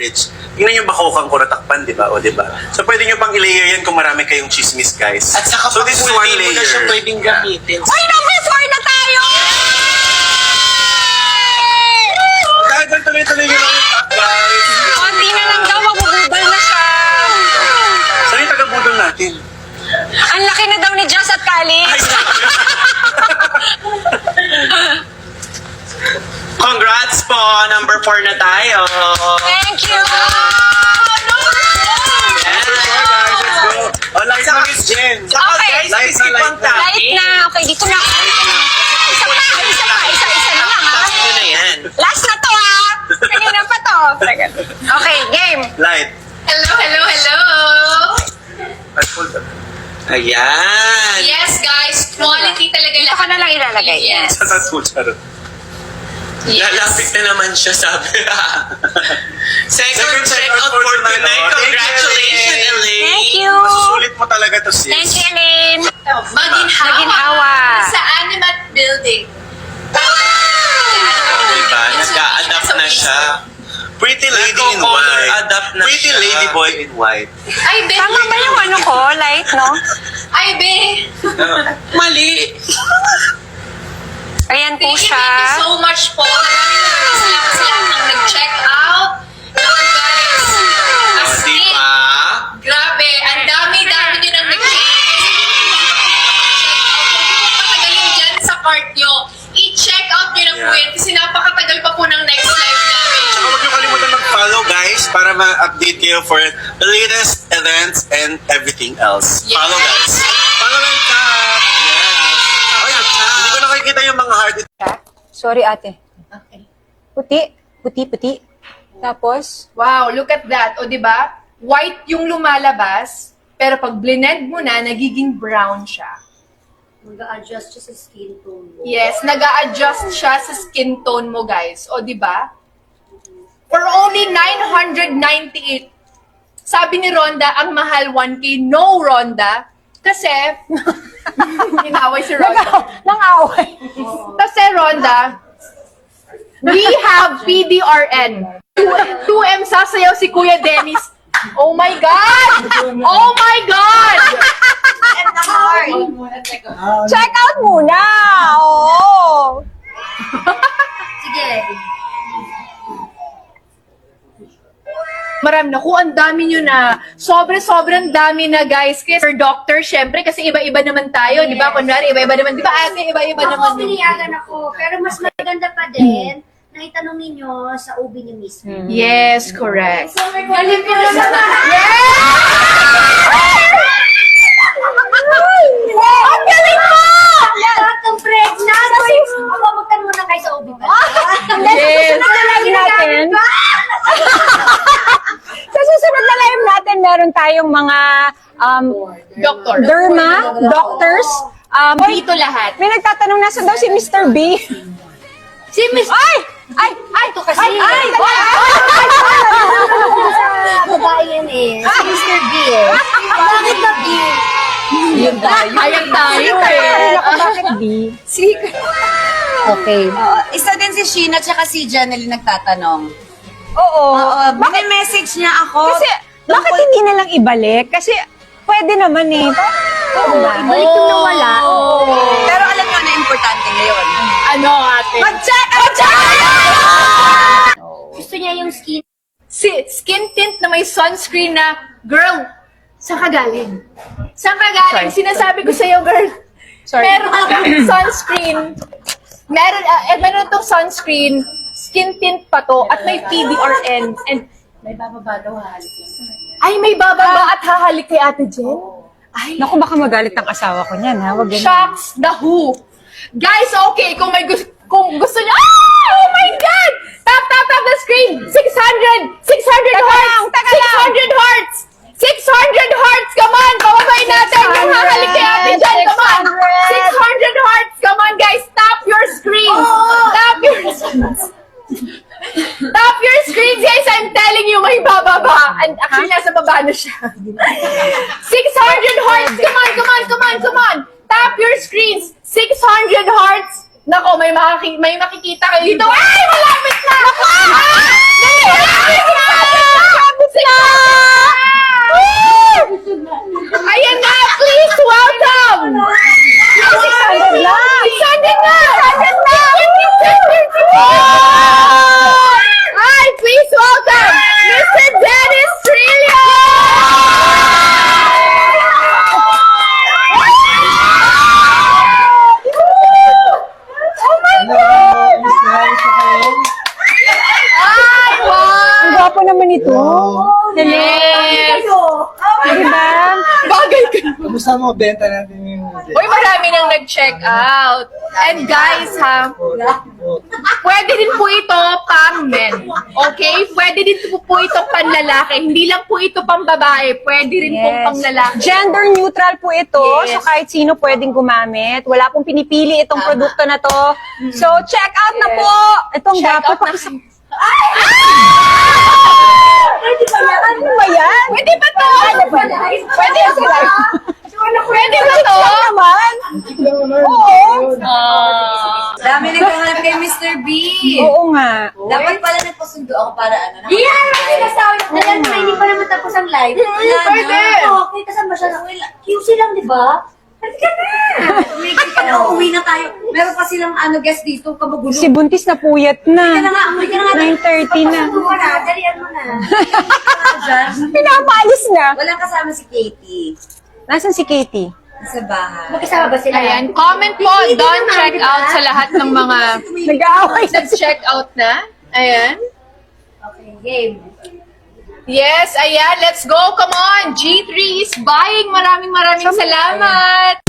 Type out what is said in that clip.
college. Tingnan yung bakokang ko natakpan, di ba? O, di ba? So, pwede nyo pang i-layer yan kung marami kayong chismis, guys. At saka so, this is one layer. mo na siya pwedeng gamitin. Ay, number 4 na tayo! Kahit lang tuloy-tuloy nyo lang yung top, guys. Konti na lang daw, mabubudol na siya. Saan yung taga-budol natin? Ang laki na daw ni Jazz at Calix. Congrats po! Number 4 na tayo. Thank you! Number 4, guys. Let's go. Oh, light na, Miss Jen. Saka Okay. guys, Light skip na, ang light na. Light na. Okay, dito na. Isa na lang ha. Tapos na yan. Last na to ha. Kanina pa to. Okay, game. Light. Hello, hello, hello! Ay, full up. Ayan. Yes, guys, quality talaga Dito ka na lang ilalagay. Yes. Sa taas mo, charot. Lalapit na naman siya, sabi. Second check out for tonight. Thank you, Congratulations, Elaine. Elaine. Thank you. Masusulit mo talaga to, sis. Thank you, Elaine. Maginhawa. Maginhawa. Sa Animat Building. Diba? Nag-a-adapt na siya. Pretty lady in Nagko-color white. adapt na Pretty siya. lady boy in white. Ay, be. Tama ba yung ano ko? Light, no? Ay, be. Mali. Ayan po Thank siya. you so much po. Maraming salamat sa lahat ng nag-check out. Naku, guys. O, As in, diba? grabe. Ang dami-dami nyo nang nag-check out. Kung hindi po patagalin dyan sa cart nyo, i-check out nyo na po Yeah. yan kasi napakatagal pa po ng next live namin. Saka huwag niyo kalimutan mag-follow, guys, para ma-update kayo for the latest events and everything else. Yes. Follow, guys. Follow and tap. Yes. Ay, hindi ko nakikita yung mga heart. Sorry, ate. Okay. Puti. Tapos, Wow, look at that. O, di ba? White yung lumalabas, pero pag blend mo na, nagiging brown siya. Mag-a-adjust siya sa skin tone mo. Yes, nag-a-adjust siya sa skin tone mo, guys. O, di ba? For only 998. Sabi ni Rhonda, ang mahal 1K. No, Rhonda. Kasi, inaway si Rhonda. nang-away. Kasi, Rhonda, we have PDRN. 2M sasayaw si Kuya Dennis. Oh my God! Oh my God! Check out muna! Oo! Sige. Marami na. Kung ang dami nyo na. Sobrang dami na, guys. Kasi for doctor, syempre, kasi iba-iba naman tayo. Di ba? Kunwari, iba-iba naman. Di ba, ate? Iba-iba naman. Ako, piniyagan ako. Pero mas maganda pa din na itanong ninyo sa OB niyo mismo. Yes, correct. Galing ko na Ang galing mo! Lahat ng pregnant! Ako, magtanong muna kayo sa OB ba? Yes. Sa live natin, sa susunod na live natin, meron tayong mga Doctor. derma, doctors. Dito lahat. May nagtatanong, nasa daw si Mr. B. Si Miss... Ay! Ito kasi. Ay! Babae yan eh. Si Mr. B eh. Bakit ba B? Yun tayo. Ayan tayo eh. Ako, bakit B? Okay. Isa din si Sheena tsaka si Janeline nagtatanong. Oo. Bakit message niya ako? Kasi, bakit hindi na lang ibalik? Kasi, pwede naman eh. Oo ba? Balik yung nawala. Pero alam mo na importante ngayon. Ano, ate? Mag-check! Gusto niya yung skin. Skin tint na may sunscreen na, girl, saan ka galing? Saan ka galing? Sinasabi ko sa'yo, girl. Sorry. Meron akong sunscreen. Meron itong sunscreen. Skin tint pa to. At may PDRN. And May bababa daw halik lang. ay, may bababa at hahalik kay Ate Jen. Ay, Naku, baka magalit ang asawa ko niyan, ha? Wag ganun. shocks the who. Guys, okay, kung gusto niyo, oh my God! Tap the screen! 600 hearts! Taka 600 hearts! 600 hearts! Come on! Pababayin natin yung hahalik kay Ate Jen! Come on! 600 hearts! Come on, guys! Tap your screen! Tap your Tap your screens, guys! I'm telling you, may bababa. And actually, nasa baba na siya. 600 hearts! Come on! Tap your screens! 600 hearts! Nako, may makikita kayo dito. Ay! Malapit na! Nako! Malapit na! na! Ayan na! Please welcome! 600 lang! 600 na! 600 na! Hi! Please welcome Mr. Dennis Trillo! Ay, wow! Ang gwapo naman ito. Yes! Diba? Bagay ka. Kamusta mo? Benta natin yung... Uy, marami nang nag-check out. And guys, ha, pwede din po ito pang men. Okay? Pwede din po ito pang lalaki. Hindi lang po ito pang babae. Pwede rin pong pang lalaki. Gender neutral po ito. Yes. So kahit sino pwedeng gumamit. Wala pong pinipili itong produkto na to. So check out na po. Itong Check gwapo out pa. na kayo. Ano ba yan? Pwede ba to? Pwede ba to? Pwede ba to? Naman. Oo. Dami naghahanap kay Mr. B. Oo nga. Dapat pala nagpasundo ako para ano. Iyan! Sinasabi ko na hindi pa naman tapos ang live. Pwede. Okay, kasama siya ng QC lang, di ba? Halika na! Tumigil ka na, uuwi na tayo. Meron pa silang guest dito, kabagulo. Si Buntis na puyat Kaya na. na nga, umuwi ka na nga. 9:30 na. Pasundo ka na, dalian mo na. Dyan. Pinapaalis na. Walang kasama si Katie. Nasaan si Katie? Sa bahay. Magkasama ba sila? Ayan, comment po, don't check out sa lahat ng mga Nag-aaway na nag-check out na. Ayan. Okay, game. Yes, ayan, let's go. Come on. G3 is buying. Maraming salamat.